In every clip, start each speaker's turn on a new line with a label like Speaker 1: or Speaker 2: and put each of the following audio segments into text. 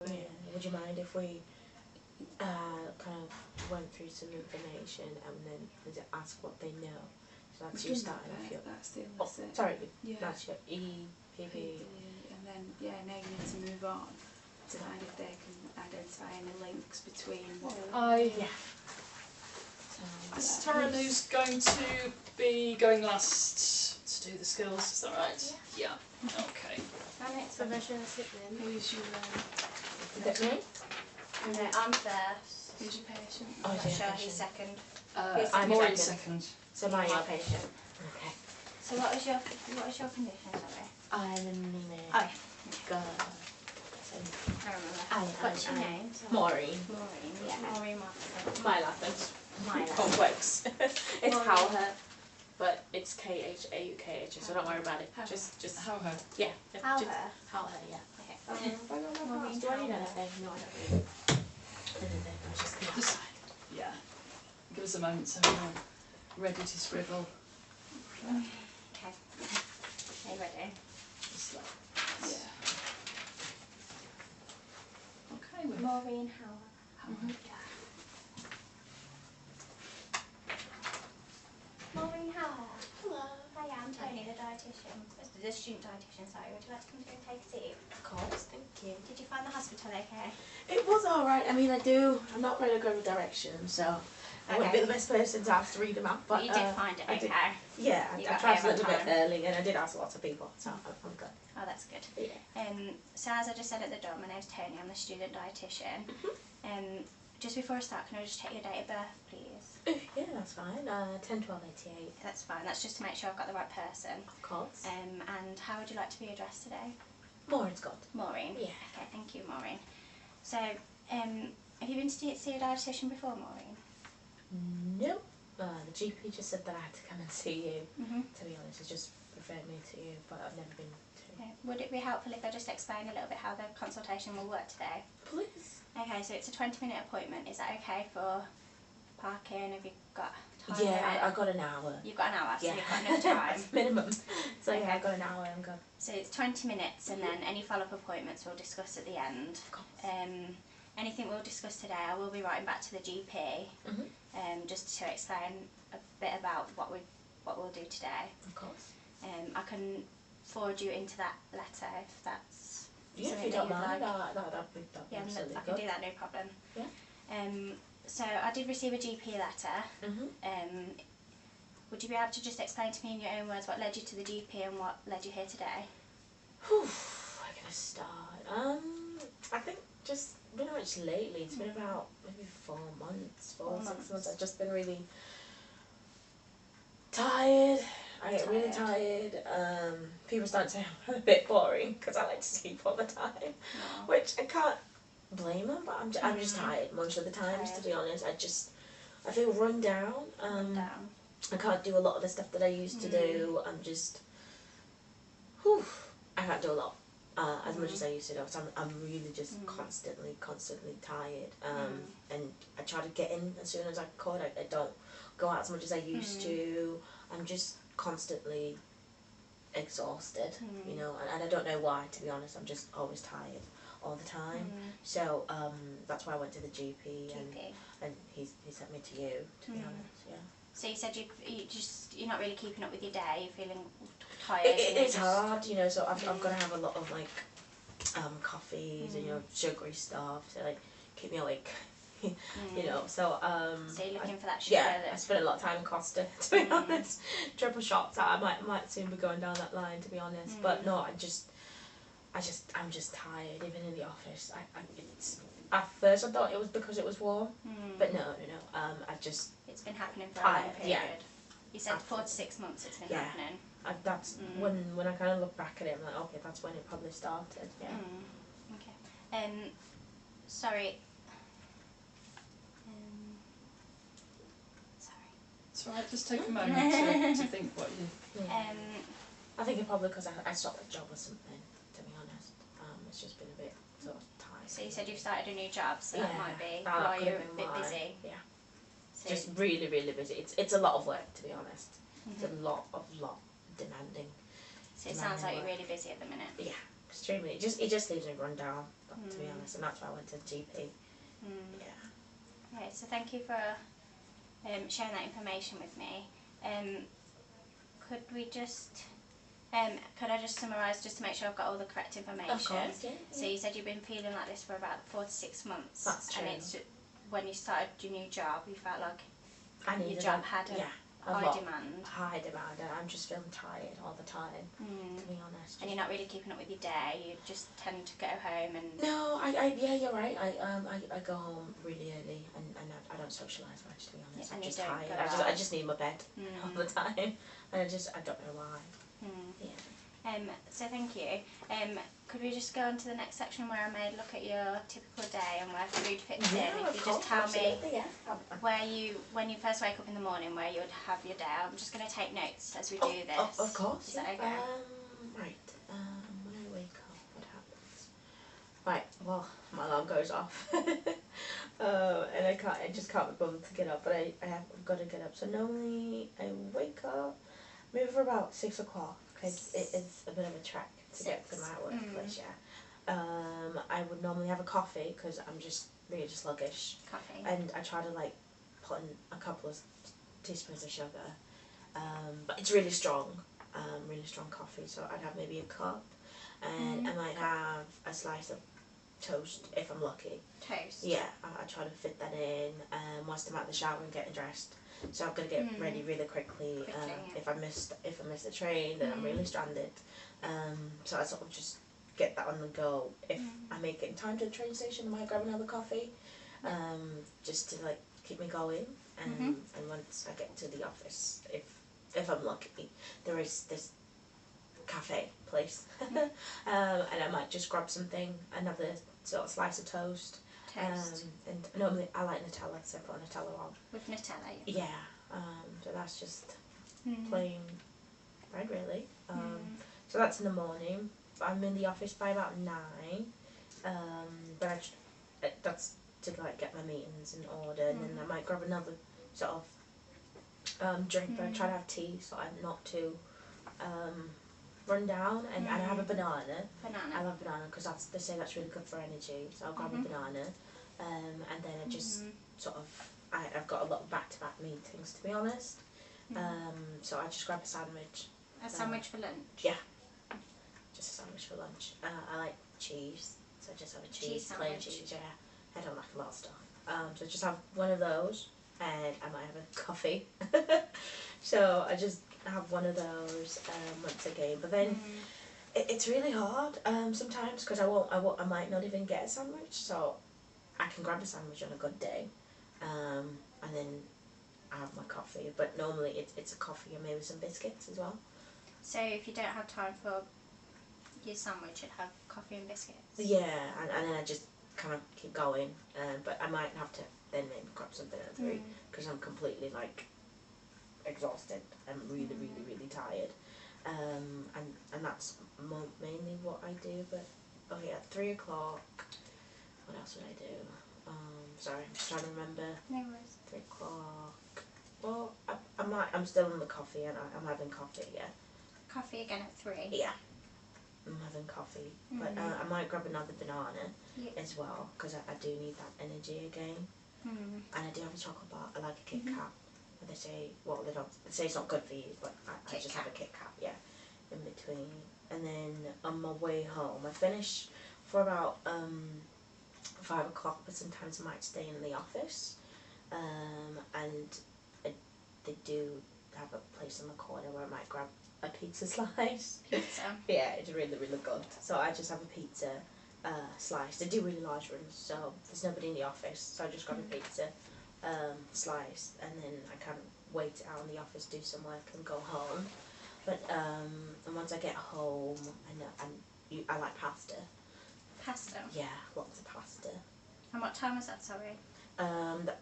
Speaker 1: Yeah. Would you mind if we kind of went through some information and then ask what they know? So that's you starting off your...
Speaker 2: That's the
Speaker 1: sorry, that's your EPP.
Speaker 2: And then, now you need to move on to find if they can identify any links between what...
Speaker 3: Taryn, who's going to be going last to do the skills, is that right? Yeah. Okay.
Speaker 4: My next provision is then.
Speaker 2: Who's your...
Speaker 1: Is that me?
Speaker 4: No, I'm first.
Speaker 2: Who's your patient?
Speaker 1: Oh,
Speaker 4: I'm not sure who's second.
Speaker 3: I'm more second.
Speaker 1: So my patient. Okay.
Speaker 4: So what was your condition, sorry?
Speaker 1: I'm in
Speaker 4: Oh,
Speaker 1: God.
Speaker 4: I remember. What's your name?
Speaker 1: Maureen.
Speaker 4: Maureen, yeah. Maureen Watson.
Speaker 1: My last name's
Speaker 4: My last
Speaker 1: complex. It's
Speaker 4: Maureen.
Speaker 1: Howher, but it's KHAUKH, so don't worry about it. Just
Speaker 3: How her?
Speaker 1: yeah.
Speaker 4: Howher?
Speaker 1: Howher, yeah.
Speaker 4: Okay. Maureen
Speaker 1: Do I need
Speaker 4: Howher.
Speaker 1: anything? No, I don't need it. And then I just come
Speaker 3: Just-
Speaker 1: outside.
Speaker 3: Yeah. Give us a moment so we're ready to scribble.
Speaker 4: Okay. Are you ready?
Speaker 3: Just like, yeah. Okay, we're...
Speaker 4: Maureen Howher. Maureen Howher. Hello. Hi, I'm Toni, the dietitian. The student dietitian, sorry. Would you like to come through and take a seat?
Speaker 1: Of course, thank you.
Speaker 4: Did you find the hospital okay?
Speaker 1: It was alright. I mean, I'm not very good with directions, so I wouldn't be the best person to ask to read them out. But
Speaker 4: you did find it okay?
Speaker 1: Yeah,
Speaker 4: You
Speaker 1: I
Speaker 4: got
Speaker 1: tried a
Speaker 4: here on
Speaker 1: little bit
Speaker 4: time.
Speaker 1: early and I did ask lots of people, so I'm good.
Speaker 4: Oh, that's good.
Speaker 1: Yeah.
Speaker 4: So as I just said at the door, my name's Toni, I'm the student dietitian. Just before I start, can I just check your date of birth, please?
Speaker 1: Yeah, that's fine. 10/12/88.
Speaker 4: That's fine, that's just to make sure I've got the right person.
Speaker 1: Of course.
Speaker 4: And how would you like to be addressed today?
Speaker 1: Maureen's good.
Speaker 4: Maureen?
Speaker 1: Yeah.
Speaker 4: Okay, thank you, Maureen. So, have you been to see a dietitian before, Maureen?
Speaker 1: No. The GP just said that I had to come and see you. To be honest, he just referred me to you, but I've never been to.
Speaker 4: Okay. Would it be helpful if I just explain a little bit how the consultation will work today?
Speaker 1: Please.
Speaker 4: Okay, so it's a 20-minute appointment. Is that okay for parking? Have you got time?
Speaker 1: Yeah, I got an hour.
Speaker 4: You've got an hour, so
Speaker 1: Yeah.
Speaker 4: you've got enough time.
Speaker 1: Minimum. So
Speaker 4: Okay.
Speaker 1: yeah, I got an hour. I'm good.
Speaker 4: So it's 20 minutes, and then any follow-up appointments we'll discuss at the end.
Speaker 1: Of course.
Speaker 4: Anything we'll discuss today, I will be writing back to the GP, just to explain a bit about what we'll do today.
Speaker 1: Of course.
Speaker 4: I can forward you into that letter if that's
Speaker 1: Yeah, if
Speaker 4: something
Speaker 1: you
Speaker 4: that
Speaker 1: don't
Speaker 4: you'd
Speaker 1: mind,
Speaker 4: like.
Speaker 1: that'd be
Speaker 4: Yeah,
Speaker 1: absolutely
Speaker 4: I can
Speaker 1: good.
Speaker 4: do that, no problem.
Speaker 1: Yeah.
Speaker 4: So I did receive a GP letter. Would you be able to just explain to me in your own words what led you to the GP and what led you here today?
Speaker 1: Whew, where can I start? I think just pretty much lately, it's been about maybe 4 months, 6 months. I've just been really tired. I get really tired. People start to say I'm a bit boring because I like to sleep all the time, which I can't blame them, but I'm just tired most of the times, to be honest. I feel run down. I can't do a lot of the stuff that I used to do. I'm just, I can't do a lot as much as I used to do. So I'm really just constantly tired. And I try to get in as soon as I could. I don't go out as much as I used to. I'm just constantly exhausted, you know, and I don't know why, to be honest. I'm just always tired all the time. So that's why I went to the GP. And he sent me to you, to be honest. Yeah.
Speaker 4: So you said you're not really keeping up with your day. You're feeling tired.
Speaker 1: It's hard, you know. So I've got to have a lot of like coffees and, you know, sugary stuff to like keep me awake. You know, so
Speaker 4: so you're looking for that sugar.
Speaker 1: Yeah, I spent a lot of time in Costa, to be honest. Triple shots. I might soon be going down that line, to be honest. But no, I'm just tired. Even in the office, at first I thought it was because it was warm, but no.
Speaker 4: It's been happening for a long period.
Speaker 1: Yeah.
Speaker 4: You said 4 to 6 months it's been happening.
Speaker 1: That's when I kind of look back at it, I'm like, okay, that's when it probably started. Yeah.
Speaker 4: Okay. Sorry. Sorry.
Speaker 3: It's alright, just take a moment to think what you...
Speaker 1: I think it's probably because I stopped a job or something, to be honest. It's just been a bit sort of tired.
Speaker 4: So you said you've started a new job, so that might be
Speaker 1: that
Speaker 4: why
Speaker 1: could
Speaker 4: you're
Speaker 1: have
Speaker 4: a
Speaker 1: been
Speaker 4: bit
Speaker 1: why.
Speaker 4: busy.
Speaker 1: Yeah.
Speaker 4: So
Speaker 1: Just really busy. It's a lot of work, to be honest. It's a lot demanding.
Speaker 4: So it sounds like you're really busy at the minute.
Speaker 1: Yeah, extremely. It just leaves me run down, to be honest, and that's why I went to the GP. Yeah.
Speaker 4: Okay, so thank you for sharing that information with me. Could I just summarise just to make sure I've got all the correct information?
Speaker 1: Of course, yeah.
Speaker 4: So you said you've been feeling like this for about 4 to 6 months.
Speaker 1: That's true.
Speaker 4: And it's when you started your new job, you felt like your
Speaker 1: needed
Speaker 4: job had a high demand.
Speaker 1: High demand, and I'm just feeling tired all the time, to be honest.
Speaker 4: And you're not really keeping up with your day. You just tend to go home and.
Speaker 1: No, yeah, you're right. I go home really early, and I don't socialise much, to be honest.
Speaker 4: Yeah,
Speaker 1: I'm just
Speaker 4: you don't
Speaker 1: tired.
Speaker 4: go
Speaker 1: I just need my bed all the time, and I don't know why. Yeah.
Speaker 4: So thank you. Could we just go on to the next section where I may look at your typical day and where food fits in? If you just tell me when you first wake up in the morning, where you would have your day. I'm just going to take notes as we do this.
Speaker 1: Of course.
Speaker 4: Is that okay?
Speaker 1: Right. When I wake up, what happens? Right. Well, my alarm goes off, and I just can't be bothered to get up. But I've got to get up. So normally I wake up maybe for about 6 o'clock. Because it's a bit of a trek to get to my workplace, I would normally have a coffee because I'm just really sluggish.
Speaker 4: Coffee.
Speaker 1: And I try to like put in a couple of teaspoons of sugar. But it's really strong coffee. So I'd have maybe a cup, and I might have a slice of toast if I'm lucky.
Speaker 4: Toast?
Speaker 1: Yeah, I try to fit that in whilst I'm at the shower and getting dressed. So I'm gonna get ready really quickly. If I miss the train, then I'm really stranded. So I sort of just get that on the go. If I make it in time to the train station, I might grab another coffee, just to like keep me going. And once I get to the office, if I'm lucky, there is this cafe place, and I might just grab something, another sort of slice of toast. And normally I like Nutella, so I put Nutella on.
Speaker 4: With Nutella?
Speaker 1: Yeah. So that's just plain bread, really. So that's in the morning. I'm in the office by about 9. But that's to like get my meetings in order, and then I might grab another sort of drink. But I try to have tea, so I'm not too run down, and I have a banana. I love banana because they say that's really good for energy, so I'll grab a banana, and then I just sort of, I've got a lot of back-to-back meetings, to be honest, so I just grab a sandwich.
Speaker 4: A sandwich for lunch?
Speaker 1: Yeah, just a sandwich for lunch. I like cheese, so I just have a plain cheese, I don't like a lot of stuff, so I just have one of those, and I might have a coffee, so I just have one of those once again, but then it's really hard sometimes because I might not even get a sandwich, so I can grab a sandwich on a good day, and then I have my coffee, but normally it's a coffee and maybe some biscuits as well.
Speaker 4: So if you don't have time for your sandwich, you'd have coffee and biscuits? Yeah,
Speaker 1: and then I just kind of keep going, but I might have to then maybe grab something at 3 because I'm completely like exhausted. I'm really tired, and that's mainly what I do. But 3 o'clock. What else would I do? Sorry, I'm just trying to remember.
Speaker 4: No worries.
Speaker 1: 3 o'clock. Well, I'm still in the coffee, and I'm having coffee. Yeah.
Speaker 4: Coffee again at 3.
Speaker 1: Yeah. I'm having coffee, but I might grab another banana as well because I do need that energy again. And I do have a chocolate bar. I like a Kit Kat. They say, well, they say it's not good for you, but I just have a Kit Kat, in between. And then on my way home, I finish for about 5 o'clock, but sometimes I might stay in the office. And they do have a place in the corner where I might grab a pizza slice.
Speaker 4: Pizza?
Speaker 1: Yeah, it's really good. So I just have a pizza slice. They do really large ones, so there's nobody in the office, so I just grab a pizza slice, and then I kind of wait it out in the office, do some work, and go home. But and once I get home, I like pasta.
Speaker 4: Pasta?
Speaker 1: Yeah, lots of pasta.
Speaker 4: And what time is that, sorry?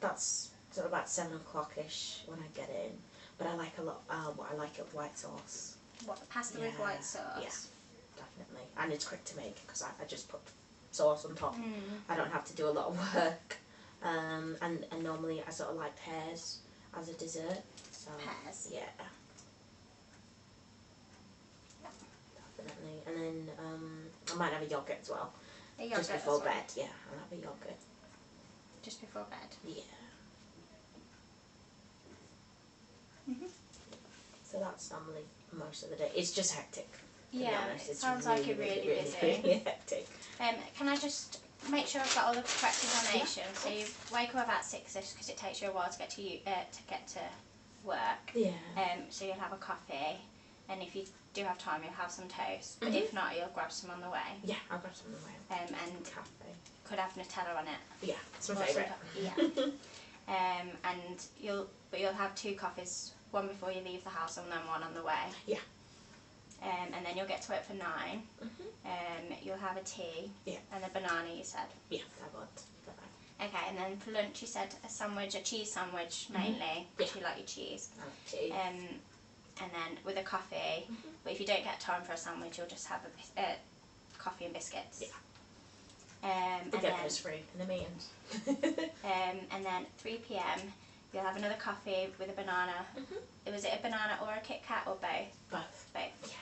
Speaker 1: That's sort of about 7 o'clock-ish when I get in. But I like a lot. I like it with white sauce.
Speaker 4: What, pasta with white sauce?
Speaker 1: Yeah, definitely. And it's quick to make because I just put sauce on top. I don't have to do a lot of work. And normally I sort of like pears as a dessert. So,
Speaker 4: pears?
Speaker 1: Yeah. Definitely. and then I might have a yogurt as well.
Speaker 4: A yogurt
Speaker 1: just before
Speaker 4: as well.
Speaker 1: bed, yeah, I'll have a yogurt.
Speaker 4: Just before bed?
Speaker 1: Yeah.
Speaker 4: Mhm.
Speaker 1: So that's normally most of the day. It's just hectic. To be
Speaker 4: Yeah,
Speaker 1: honest.
Speaker 4: it
Speaker 1: It's
Speaker 4: sounds like you're really busy.
Speaker 1: Really hectic.
Speaker 4: Can I just make sure I've got all the correct information? So you wake up about 6ish because it takes you a while to get to work.
Speaker 1: Yeah.
Speaker 4: So you'll have a coffee, and if you do have time, you'll have some toast. But if not, you'll grab some on the way.
Speaker 1: Yeah, I'll grab some of my
Speaker 4: And
Speaker 1: cafe.
Speaker 4: could have Nutella on it.
Speaker 1: Yeah, it's my
Speaker 4: Or
Speaker 1: favourite.
Speaker 4: Yeah. And you'll have 2 coffees, one before you leave the house and then one on the way.
Speaker 1: Yeah.
Speaker 4: And then you'll get to work for 9. You'll have a tea.
Speaker 1: Yeah.
Speaker 4: And a banana, you said.
Speaker 1: Yeah, I want that.
Speaker 4: Okay, and then for lunch you said a cheese sandwich mainly.
Speaker 1: Yeah.
Speaker 4: Do you like your cheese?
Speaker 1: I like cheese.
Speaker 4: And then with a coffee. But if you don't get time for a sandwich, you'll just have a coffee and biscuits.
Speaker 1: Yeah.
Speaker 4: And
Speaker 1: get
Speaker 4: then
Speaker 1: those free in the meetings.
Speaker 4: and then 3 p.m. you'll have another coffee with a banana. Was it a banana or a Kit Kat or both?
Speaker 1: Both.
Speaker 4: Both.
Speaker 1: Yeah.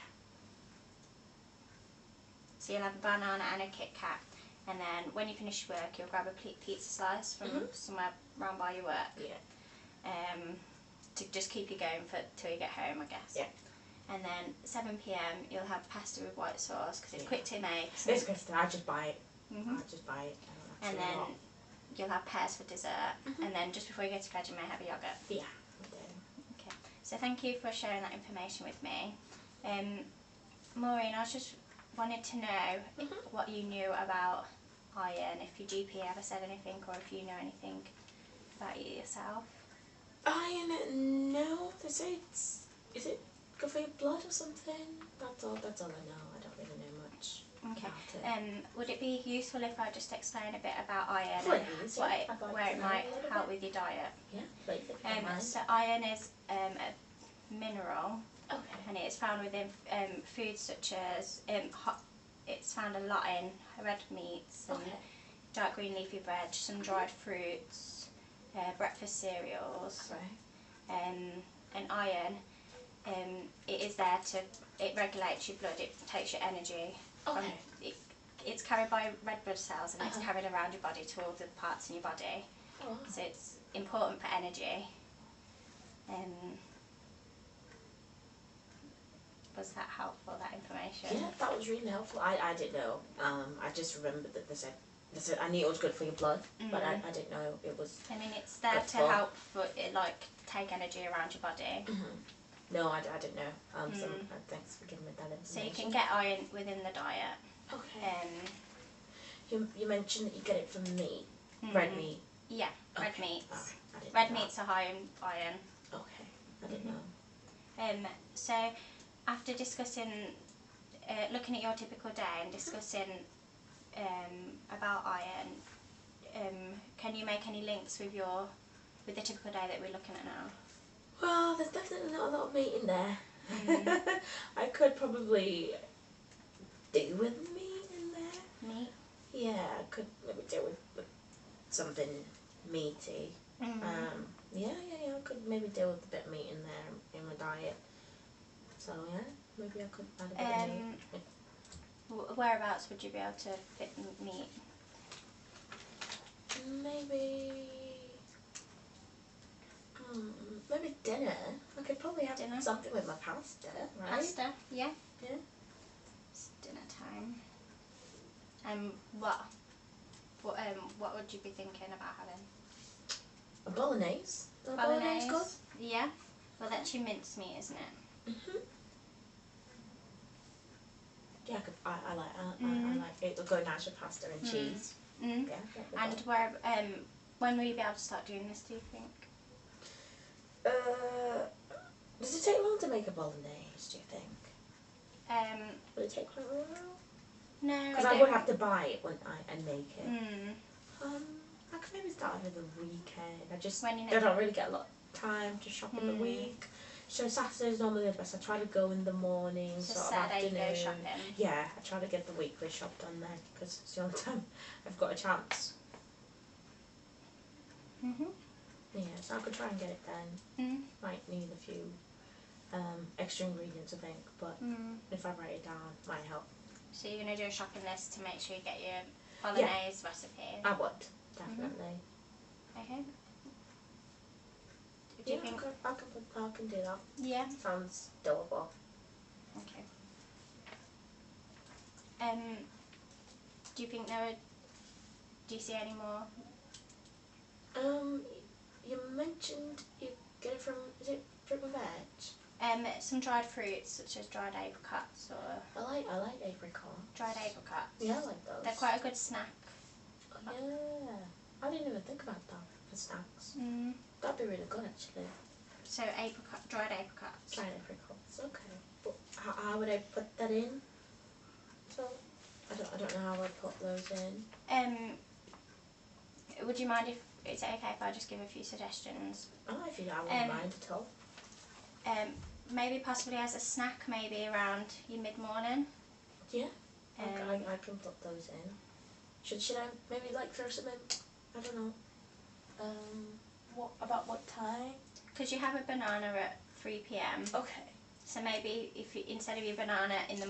Speaker 4: So you'll have a banana and a Kit Kat, and then when you finish work, you'll grab a pizza slice from somewhere round by your work.
Speaker 1: Yeah.
Speaker 4: To just keep you going till you get home, I guess.
Speaker 1: Yeah.
Speaker 4: And then 7 p.m. you'll have pasta with white sauce because it's quick to make.
Speaker 1: It's good. I just buy it.
Speaker 4: Mm-hmm.
Speaker 1: I just buy it. I don't
Speaker 4: And
Speaker 1: actually
Speaker 4: then
Speaker 1: lot.
Speaker 4: you'll have pears for dessert, and then just before you go to bed, you may have a yogurt.
Speaker 1: Yeah. I do.
Speaker 4: Okay. So thank you for sharing that information with me. Maureen, I just wanted to know what you knew about iron, if your GP ever said anything, or if you know anything about it yourself.
Speaker 1: Iron, no. They say is it good for your blood or something? That's all I know. I don't really know much
Speaker 4: Okay.
Speaker 1: about it.
Speaker 4: Would it be useful if I just explain a bit about iron
Speaker 1: Please,
Speaker 4: and
Speaker 1: yeah, I'd like
Speaker 4: where
Speaker 1: to
Speaker 4: it
Speaker 1: know
Speaker 4: might
Speaker 1: a little
Speaker 4: help
Speaker 1: bit.
Speaker 4: with your diet?
Speaker 1: Yeah, please. If you don't mind.
Speaker 4: So iron is a mineral,
Speaker 1: Okay.
Speaker 4: and it is found within foods such as it's found a lot in red meats and
Speaker 1: Okay.
Speaker 4: dark green leafy bread, some dried fruits, breakfast cereals,
Speaker 1: Right.
Speaker 4: and iron. It is there it regulates your blood, it takes your energy.
Speaker 1: Okay.
Speaker 4: It's carried by red blood cells, and it's carried around your body to all the parts in your body.
Speaker 1: Oh.
Speaker 4: So it's important for energy. Was that helpful, that information?
Speaker 1: Yeah, that was really helpful. I didn't know. I just remembered that they said I knew it was good for your blood, but I didn't know it was.
Speaker 4: I mean, it's there
Speaker 1: good
Speaker 4: to
Speaker 1: for-
Speaker 4: help for it, like take energy around your body.
Speaker 1: No, I didn't know. So thanks for giving me that information.
Speaker 4: So you can get iron within the diet.
Speaker 1: Okay. You mentioned that you get it from meat, red meat.
Speaker 4: Yeah, red
Speaker 1: Okay.
Speaker 4: meats.
Speaker 1: Alright, I didn't
Speaker 4: Red
Speaker 1: know
Speaker 4: meats are high in iron.
Speaker 1: that. Okay, I didn't know.
Speaker 4: So after discussing, looking at your typical day and discussing about iron, can you make any links with the typical day that we're looking at now?
Speaker 1: Well, there's definitely not a lot of meat in there. I could probably do with meat in there.
Speaker 4: Meat?
Speaker 1: Yeah, I could maybe do with something meaty. Yeah, I could maybe deal with a bit of meat in there in my diet. So yeah, maybe I could add a bit of meat.
Speaker 4: Whereabouts would you be able to fit meat?
Speaker 1: Maybe dinner. I could probably have
Speaker 4: Dinner?
Speaker 1: something with my pasta, right?
Speaker 4: Pasta? Yeah.
Speaker 1: Yeah.
Speaker 4: It's dinner time. What would you be thinking about having?
Speaker 1: A bolognese. Is a bolognese good?
Speaker 4: Yeah. Well, that's your mincemeat, isn't it?
Speaker 1: Yeah, I like I like it. It'll go nice with pasta and cheese. Yeah.
Speaker 4: And when will you be able to start doing this, do you think?
Speaker 1: Does it take long to make a bolognese, do you think? Will it take quite a while?
Speaker 4: No,
Speaker 1: Because I would have to buy it, wouldn't I, and make it. I could maybe start over the weekend. I don't really get a lot of time to shop in the week. So Saturday's normally the best. I try to go in the morning,
Speaker 4: So
Speaker 1: sort of
Speaker 4: Saturday you
Speaker 1: afternoon.
Speaker 4: go shopping.
Speaker 1: Yeah, I try to get the weekly shop done then, because it's the only time I've got a chance. Yeah, so I could try and get it done. Might need a few extra ingredients, I think, but if I write it down, it might help.
Speaker 4: So you're going to do a shopping list to make sure you get your bolognese recipe?
Speaker 1: I would, definitely.
Speaker 4: Okay.
Speaker 1: Do you think I can do that?
Speaker 4: Yeah.
Speaker 1: Sounds doable.
Speaker 4: Okay. Do you think do you see any more?
Speaker 1: You mentioned you get it from, is it fruit and veg?
Speaker 4: Some dried fruits such as dried apricots or
Speaker 1: I like apricot.
Speaker 4: dried apricots.
Speaker 1: Yeah, I like those.
Speaker 4: They're quite a good snack.
Speaker 1: Yeah. I didn't even think about that for snacks. That'd be really good actually.
Speaker 4: So dried apricots.
Speaker 1: Dried apricots, okay. But how would I put that in? So I don't know how I'd put those in.
Speaker 4: Would you mind is it okay if I just give a few suggestions?
Speaker 1: Oh, if you I wouldn't mind at all.
Speaker 4: Maybe possibly as a snack, maybe around your mid-morning.
Speaker 1: Yeah. I can put those in. Should I maybe like throw some in? I don't know. What time?
Speaker 4: Because you have a banana at 3 p.m.
Speaker 1: Okay.
Speaker 4: So maybe if you, instead of your banana in the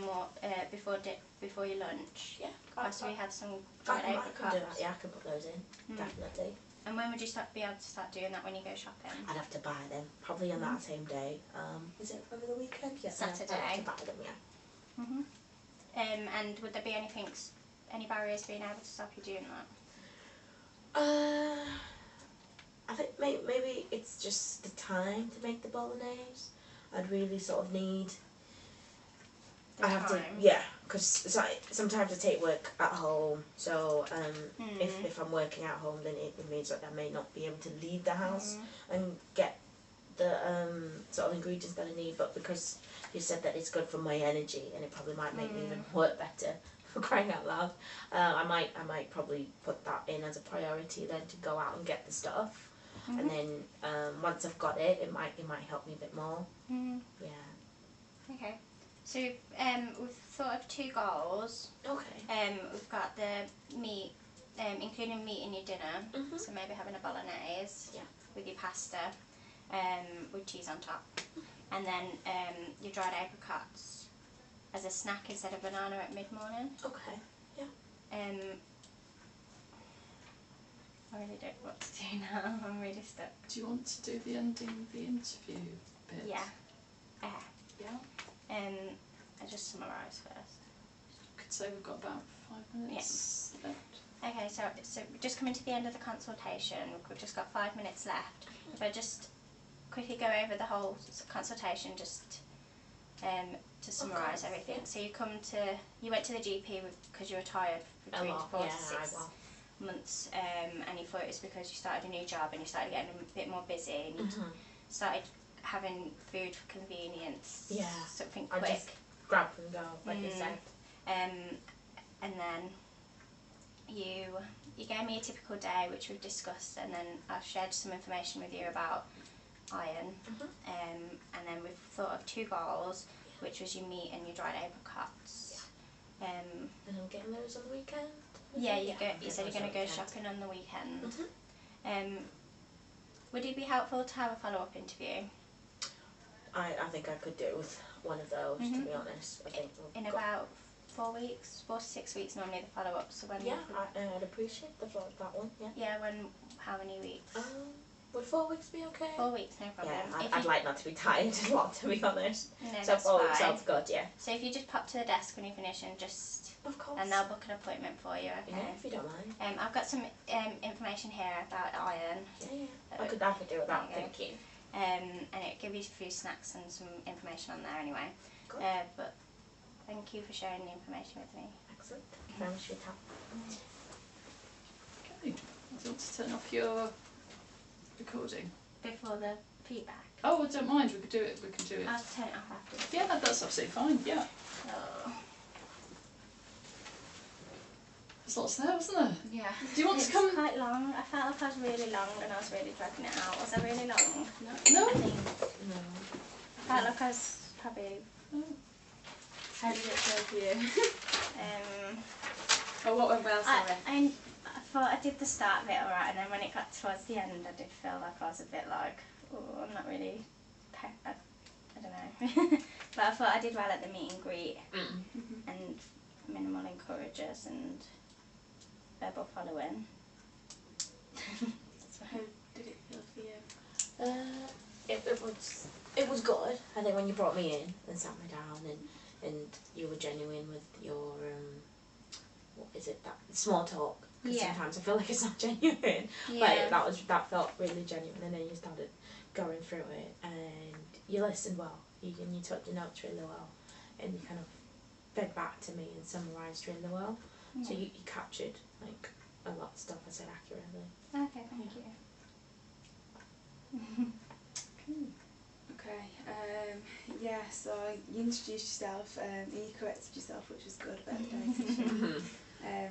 Speaker 4: before your lunch, possibly have some dried apricots.
Speaker 1: I can do that. Yeah, I can put those in. Definitely.
Speaker 4: And when would you be able to start doing that when you go shopping?
Speaker 1: I'd have to buy them probably on that same day. Is it over the weekend? Yeah.
Speaker 4: Saturday.
Speaker 1: I'd have to buy them. Yeah.
Speaker 4: And would there be any barriers being able to stop you doing that?
Speaker 1: I think maybe it's just the time to make the bolognese. I'd really sort of need. Because sometimes I take work at home, so if I'm working at home, then it means that I may not be able to leave the house and get the sort of ingredients that I need. But because you said that it's good for my energy, and it probably might make me even work better, for crying out loud, I might probably put that in as a priority then to go out and get the stuff. And then once I've got it, it might help me a bit more. Yeah.
Speaker 4: Okay. So we've thought of 2 goals.
Speaker 1: Okay.
Speaker 4: We've got the meat, including meat in your dinner. So maybe having a bolognese with your pasta, with cheese on top, and then your dried apricots as a snack instead of banana at mid-morning.
Speaker 1: Okay. Yeah.
Speaker 4: I really don't know what to do now. I'm really stuck.
Speaker 3: Do you want to do the ending of the interview bit?
Speaker 4: Yeah.
Speaker 3: Yeah?
Speaker 4: I'll just summarise first.
Speaker 3: I could say we've got about 5 minutes left.
Speaker 4: Okay, so we're just coming to the end of the consultation. We've just got 5 minutes left. If I just quickly go over the whole consultation, just to summarise everything. Yeah. So you went to the GP because you were tired for 3 to 4 to 6 months, and you thought it was because you started a new job and you started getting a bit more busy and you started having food for convenience, something quick.
Speaker 1: I just grab and go, like you said.
Speaker 4: And then you gave me a typical day, which we've discussed, and then I've shared some information with you about iron, and then we've thought of 2 goals, which was your meat and your dried apricots.
Speaker 1: And I'm getting those on the weekend?
Speaker 4: Yeah, you said you're going to go shopping on the weekend. Would it be helpful to have a follow-up interview?
Speaker 1: I think I could do with one of those, to be honest. I think
Speaker 4: in about 4 weeks, 4 to 6 weeks normally the follow-up. So when
Speaker 1: I'd appreciate that one. Yeah.
Speaker 4: Yeah. How many weeks?
Speaker 1: Would 4 weeks be okay?
Speaker 4: 4 weeks, no problem.
Speaker 1: Yeah, I'd like not to be tired a lot, to be honest.
Speaker 4: No,
Speaker 1: so 4 weeks sounds good. Yeah.
Speaker 4: So if you just pop to the desk when you finish and just.
Speaker 1: Of course.
Speaker 4: And they'll book an appointment for you. Okay.
Speaker 1: Yeah, if you don't mind.
Speaker 4: I've got some information here about iron.
Speaker 1: Yeah. I could do with that. Thank you.
Speaker 4: And it'll give you a few snacks and some information on there anyway.
Speaker 1: Good.
Speaker 4: But thank you for sharing the information with me.
Speaker 1: Excellent. Very much for your time.
Speaker 3: Okay. Do you want to turn off your recording?
Speaker 4: Before the feedback.
Speaker 3: Oh, I don't mind. We can do it.
Speaker 4: I'll turn it off after.
Speaker 3: Yeah, that's absolutely fine. Yeah.
Speaker 4: Oh.
Speaker 3: There's lots there, wasn't there?
Speaker 4: Yeah.
Speaker 3: Do you want to come?
Speaker 4: It's quite long. I felt like I was really long and I was really dragging it out. Was I really long?
Speaker 3: No.
Speaker 4: I think.
Speaker 1: No.
Speaker 4: I felt like I was probably.
Speaker 2: How did it feel for you?
Speaker 3: Oh, what went well, sorry?
Speaker 4: I thought I did the start bit alright, and then when it got towards the end, I did feel like I was a bit like, oh, I'm not really I don't know. But I thought I did well at the meet and greet and minimal encouragers and verbal following.
Speaker 2: So how did it feel for you?
Speaker 1: It was good. I think when you brought me in and sat me down and you were genuine with your what is it, that small talk, because sometimes I feel like it's not genuine, but that felt really genuine, and then you started going through it and you listened well, you took your notes really well, and you kind of fed back to me and summarised really well, so you captured like a lot of stuff I said accurately.
Speaker 4: Okay, thank you.
Speaker 2: Okay, so you introduced yourself and you corrected yourself, which was good about the dietitian.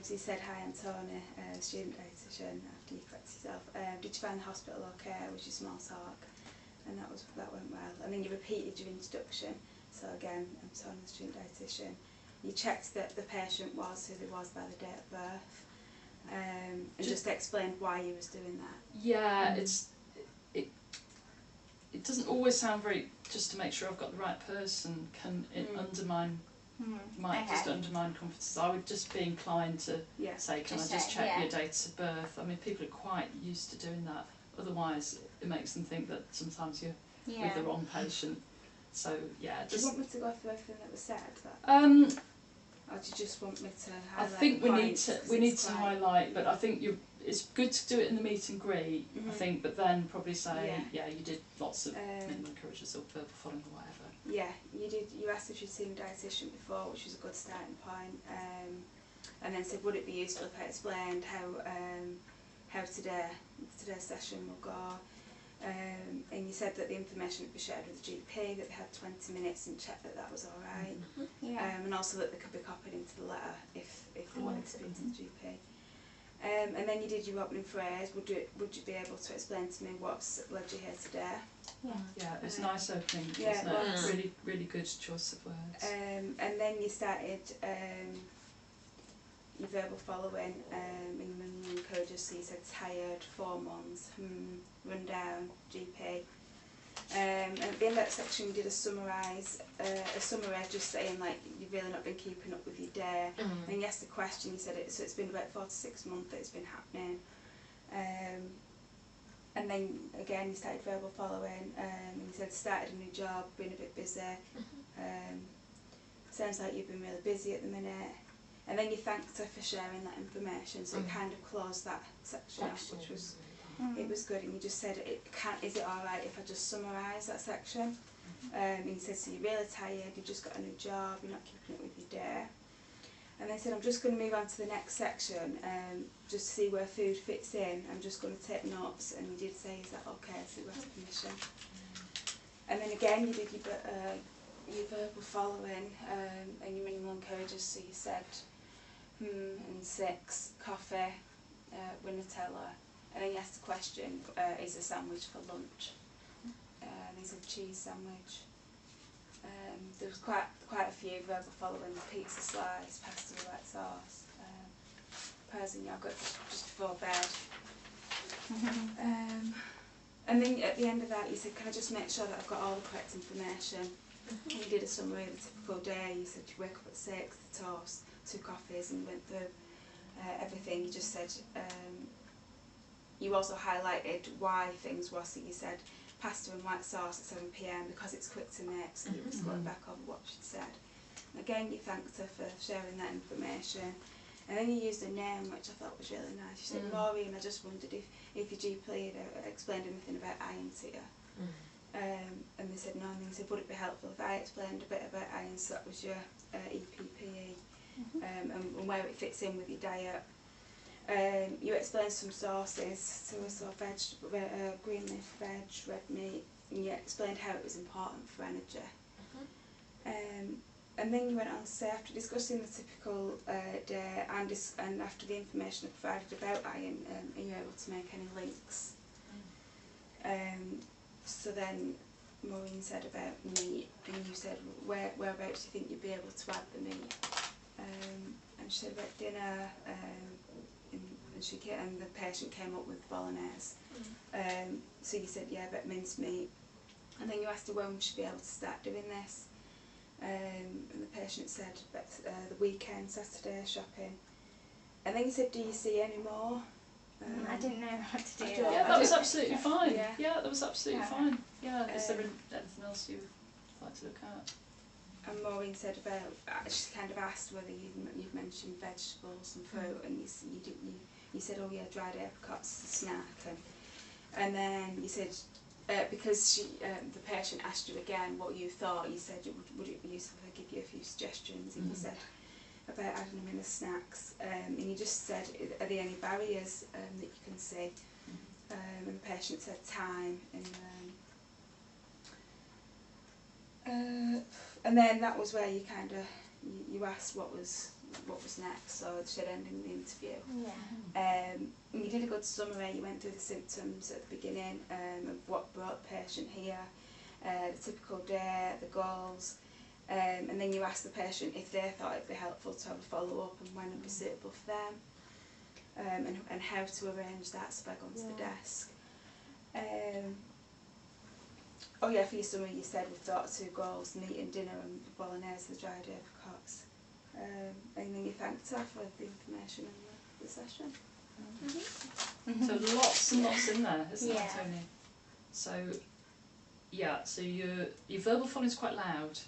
Speaker 2: So you said, hi, I'm Toni, student dietitian, after you corrected yourself. Did you find the hospital okay? Was your small talk? And that went well. And then you repeated your introduction. So again, I'm Toni, the student dietitian. You checked that the patient was who they was by the date of birth, and just explained why you was doing that.
Speaker 3: Yeah, it doesn't always sound very, just to make sure I've got the right person, can it undermine, might just undermine confidence. I would just be inclined to say, can I just check your dates of birth? I mean, people are quite used to doing that, otherwise it makes them think that sometimes you're with the wrong patient. So yeah,
Speaker 2: Do you want me to go through everything that was said? Or do you just want me to highlight?
Speaker 3: I think we need to highlight, but I think it's good to do it in the meet and greet, I think, but then probably say, you did lots of minimal encouragers or verbal following or whatever.
Speaker 2: Yeah, you did. You asked if you'd seen a dietitian before, which was a good starting point, and then said, would it be useful if I explained how today's session will go? And you said that the information would be shared with the GP, that they had 20 minutes and checked that was alright, and also that they could be copied into the letter if they wanted to speak to the GP. And then you did your opening phrase. Would you be able to explain to me what's led you here today?
Speaker 3: Yeah, it was a nice opening, wasn't it? Really, really good choice of words.
Speaker 2: And then you started your verbal following and your minimal encouragers, so you said tired, 4 months, run down, GP. And at the end of that section you did a summary just saying like you've really not been keeping up with your day, and you asked the question, you said so it's been about 4 to 6 months that it's been happening, and then again you started verbal following, and you said started a new job, been a bit busy, sounds like you've been really busy at the minute, and then you thanked her for sharing that information, so it kind of closed that section off, which was it was good. And you just said, is it alright if I just summarise that section? And you said, so you're really tired, you've just got a new job, you're not keeping up with your day. And they said, I'm just going to move on to the next section, just to see where food fits in. I'm just going to take notes. And you did say, is that okay? So you asked permission. And then again, you did your verbal following and your minimal encouragers. So you said, and 6, coffee, with Nutella. And then you asked the question, is a sandwich for lunch? And he said cheese sandwich. There was quite a few verbal following: pizza slice, pasta with white sauce, pears and yoghurt just before bed. And then at the end of that you said, can I just make sure that I've got all the correct information? And you did a summary of the typical day. You said you wake up at 6, the toast, 2 coffees, and you went through everything. You just said, you also highlighted why things were, so you said pasta and white sauce at 7 PM because it's quick to make, so you were just going back over what she'd said. And again, you thanked her for sharing that information. And then you used a name which I thought was really nice. You said, Maureen, I just wondered if your GP had explained anything about iron to you. And they said no, and they said, would it be helpful if I explained a bit about iron, so that was your EPPE, and where it fits in with your diet. You explained some sources, so we saw green leaf veg, red meat, and you explained how it was important for energy. And then you went on to say, after discussing the typical day and after the information I provided about iron, are you able to make any links? So then Maureen said about meat, and you said, whereabouts do you think you'd be able to add the meat? And she said about dinner, and the patient came up with bolognese. So you said, yeah, about mincemeat. And then you asked her when we should be able to start doing this. And the patient said the weekend, Saturday, shopping. And then you said, do you see any more?
Speaker 4: I didn't know what to do.
Speaker 3: Yeah, that was absolutely fine.
Speaker 2: Yeah.
Speaker 3: Yeah, that was absolutely fine. Yeah, is there anything else you'd like to look at?
Speaker 2: And Maureen said about, she kind of asked whether you've mentioned vegetables and fruit, and you said, oh yeah, dried apricots, a snack, and then you said, because the patient asked you again what you thought, you said, would it be useful if I give you a few suggestions, and you said about adding them in the snacks, and you just said, are there any barriers that you can see? And the patient said time, and then that was where you kind of you asked what was next, so it should end in the interview.
Speaker 4: Yeah.
Speaker 2: And you did a good summary. You went through the symptoms at the beginning of what brought the patient here, the typical day, the goals, and then you asked the patient if they thought it'd be helpful to have a follow up and when it'd be suitable for them, and how to arrange that so back onto the desk. Oh yeah, for your summary you said we've thought 2 goals, meat and dinner and bolognese, the dried apricots. And then you thanked her for the information in the session.
Speaker 3: So lots and lots in there, isn't there,
Speaker 4: Yeah.
Speaker 3: Toni? So, yeah, so your verbal following is quite loud.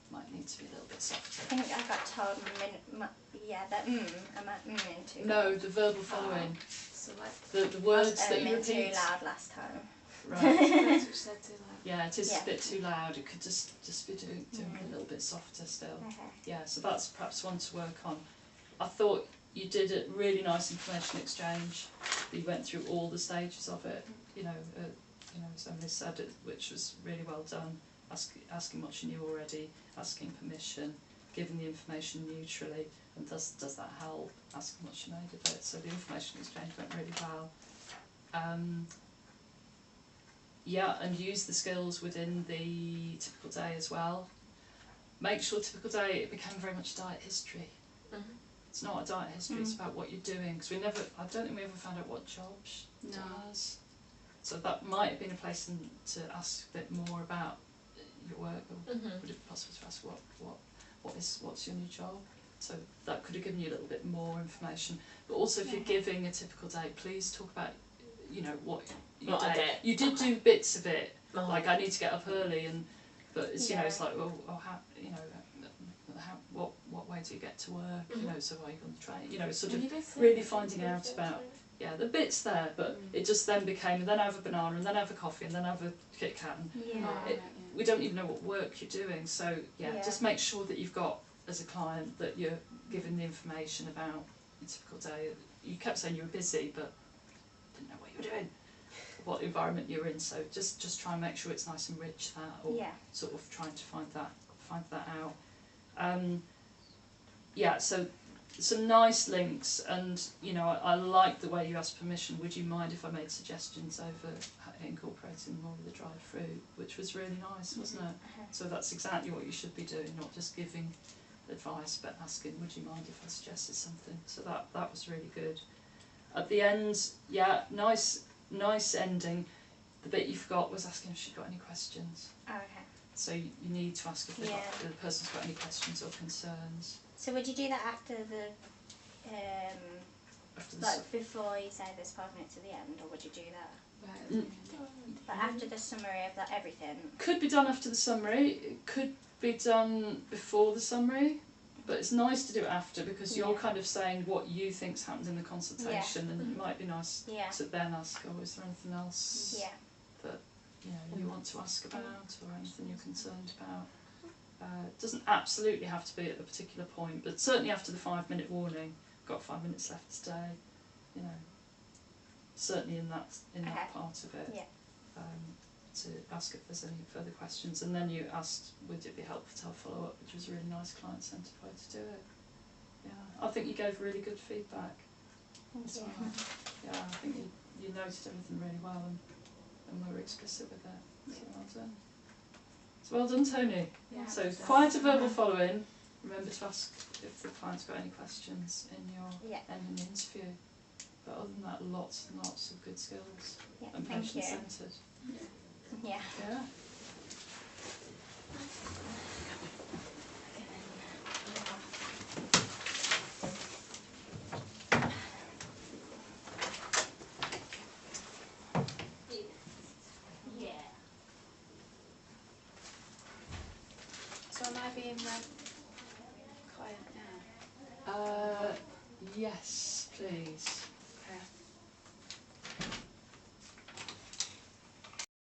Speaker 3: Might need to be a little bit softer.
Speaker 4: I think I got told, that I'm too
Speaker 3: No, the verbal following.
Speaker 2: So like
Speaker 3: The words that you
Speaker 4: too
Speaker 3: repeat.
Speaker 4: loud last time.
Speaker 3: Right.
Speaker 2: that's what you said too loud.
Speaker 3: Yeah, it is
Speaker 4: Yeah.
Speaker 3: a bit too loud. It could just be doing a little bit softer still.
Speaker 4: Okay.
Speaker 3: Yeah, so that's perhaps one to work on. I thought you did a really nice information exchange. You went through all the stages of it. As Emily said, which was really well done. Asking what you knew already, asking permission, giving the information neutrally, and does that help? Asking what you made of it. So the information exchange went really well. Yeah, and use the skills within the typical day as well. Make sure typical day it became very much diet history. It's not a diet history; it's about what you're doing. Because I don't think we ever found out what job she does. So that might have been a place to ask a bit more about your work. Or would it be possible to ask what's your new job? So that could have given you a little bit more information. But also, if you're giving a typical day, please talk about what your day. You did do bits of it, like I need to get up early, but it's it's like what way do you get to work? So are you on the train? Sort of really finding out about the bits there. But it just then became, and then have a banana, and then have a coffee, and then have a Kit Kat. We don't even know what work you're doing. So just make sure that you've got, as a client, that you're giving the information about a typical day. You kept saying you were busy, but didn't know what you were doing, what environment you're in. So just try and make sure it's nice and rich, or sort of trying to find that out. So some nice links, and I like the way you asked permission. Would you mind if I made suggestions over incorporating more of the dried fruit, which was really nice, wasn't it? So that's exactly what you should be doing, not just giving advice, but asking, would you mind if I suggested something? So that was really good. At the end, nice ending. The bit you forgot was asking if she'd got any questions.
Speaker 4: Oh, okay.
Speaker 3: So you need to ask if the person's got any questions or concerns.
Speaker 4: So would you do that after the, before you say there's 5 minutes at the end, or would you do that? But after the summary of everything? Could be
Speaker 3: done after the summary. It could be done before the summary. But it's nice to do it after, because you're kind of saying what you think's happened in the consultation, and it might be nice to then ask, is there anything else that you want to ask about, or anything you're concerned about? It doesn't absolutely have to be at a particular point, but certainly after the 5-minute warning, got 5 minutes left today. Certainly in that part of it. To ask if there's any further questions, and then you asked would it be helpful to have follow up, which was a really nice client-centred way to do it. I think you gave really good feedback as well. I think you noted everything really well and were explicit with it. So well done. So well done, Toni. So quite a verbal follow-in. Remember to ask if the client's got any questions in your end in the interview. But other than that, lots and lots of good skills and patient-centred.
Speaker 4: Yeah.
Speaker 2: So am I being read quiet now?
Speaker 3: Yes, please.